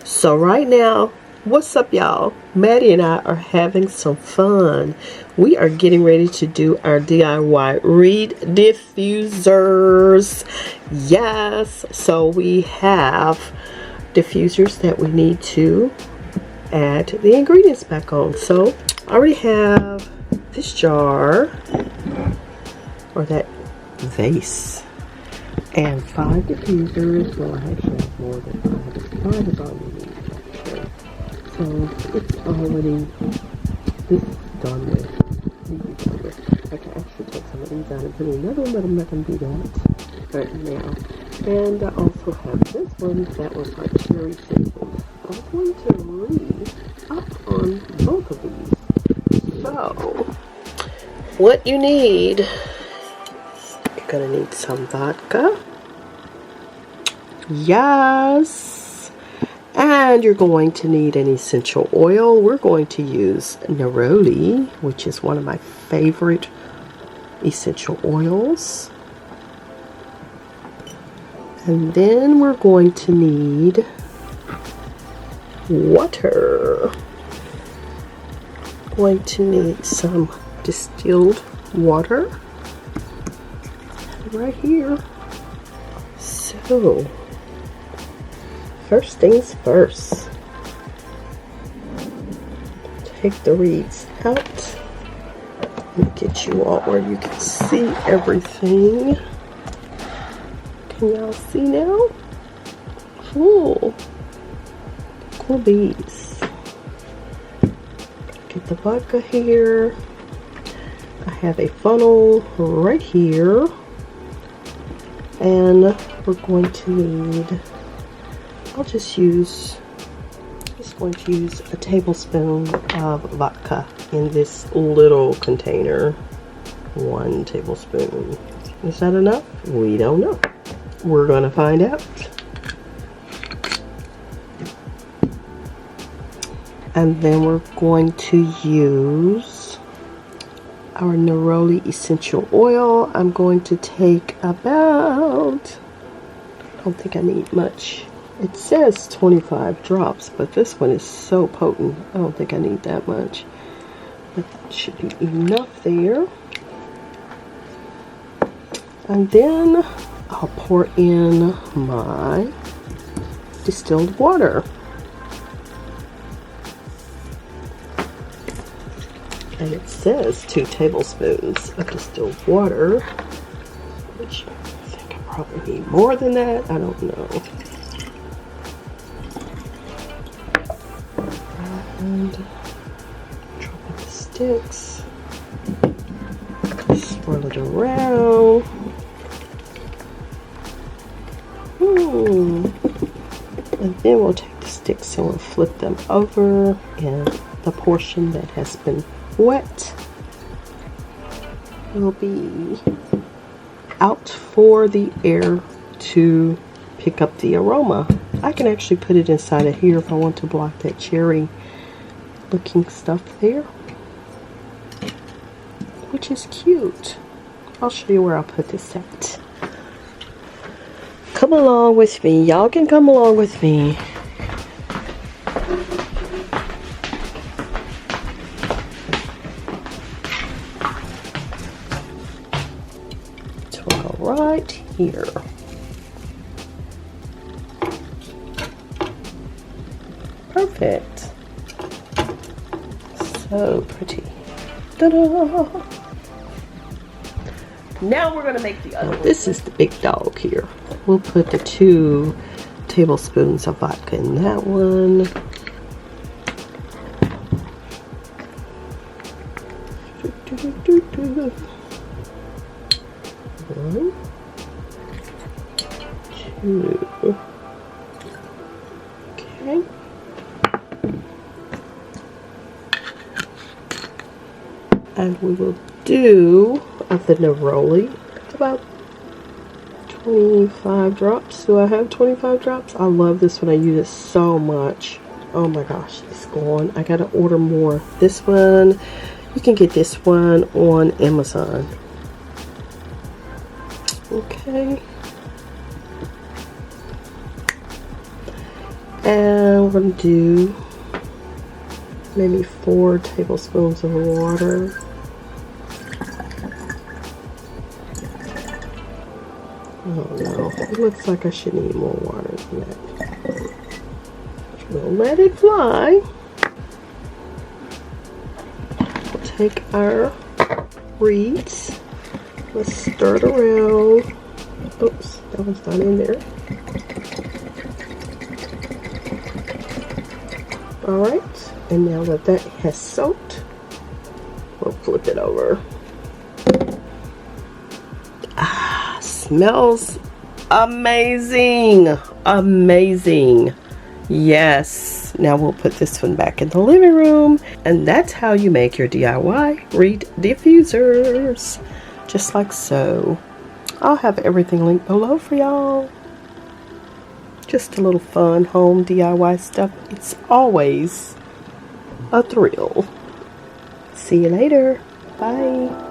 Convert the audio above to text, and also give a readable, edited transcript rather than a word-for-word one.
So right now, what's up y'all? Maddie and I are having some fun. We are getting ready to do our DIY reed diffusers. Yes, so we have diffusers that we need to add the ingredients back on. So I already have this jar, or that vase, and 5 diffusers. Well, I actually have more than 5. 5 is all we need. So it's already, this is done with. I can actually take some of these out and put in another one, but I'm not going to do that right now. And I also have this one that was my cherry scented. I'm going to read up on both of these. So, what you need, you're going to need some vodka. Yes. And you're going to need an essential oil. We're going to use neroli, which is one of my favorite essential oils. And then we're going to need water. Going to need some distilled water right here. So, first things first, take the reeds out. Let me get you all where you can see everything. Can y'all see now? Cool. Cool bees. Get the vodka here. I have a funnel right here. And we're going to need, I'm just going to use a tablespoon of vodka in this little container. 1 tablespoon. Is that enough? We don't know. We're going to find out. And then we're going to use our neroli essential oil. I'm going to take about, I don't think I need much. It says 25 drops, but this one is so potent. I don't think I need that much. But that should be enough there. And then I'll pour in my distilled water. And it says 2 tablespoons of distilled water, which I think I probably need more than that. I don't know. And drop in the sticks, swirl it around. And then we'll take the sticks and we'll flip them over, and the portion that has been wet will be out for the air to pick up the aroma. I can actually put it inside of here if I want to block that cherry looking stuff there, which is cute. I'll show you where I'll put this at. Come along with me. Y'all can come along with me. Twirl right here. Perfect. So pretty. Ta-da! Now we're going to make the other one. This is the big dog here. We'll put the 2 tablespoons of vodka in that one. 1, 2. Okay. And we will do of the neroli about 25 drops. Do I have 25 drops? I love this one. I use it so much. Oh my gosh, it's gone. I gotta order more. This one, you can get this one on Amazon. Okay. And we're going to do maybe 4 tablespoons of water. Oh no, it looks like I should need more water than that. We'll let it fly. We'll take our reeds. Let's stir it around. Oops, that one's not in there. Alright, and now that that has soaked, we'll flip it over. Ah, smells amazing! Amazing! Yes! Now we'll put this one back in the living room, and that's how you make your DIY reed diffusers. Just like so. I'll have everything linked below for y'all. Just a little fun home DIY stuff. It's always a thrill. See you later. Bye.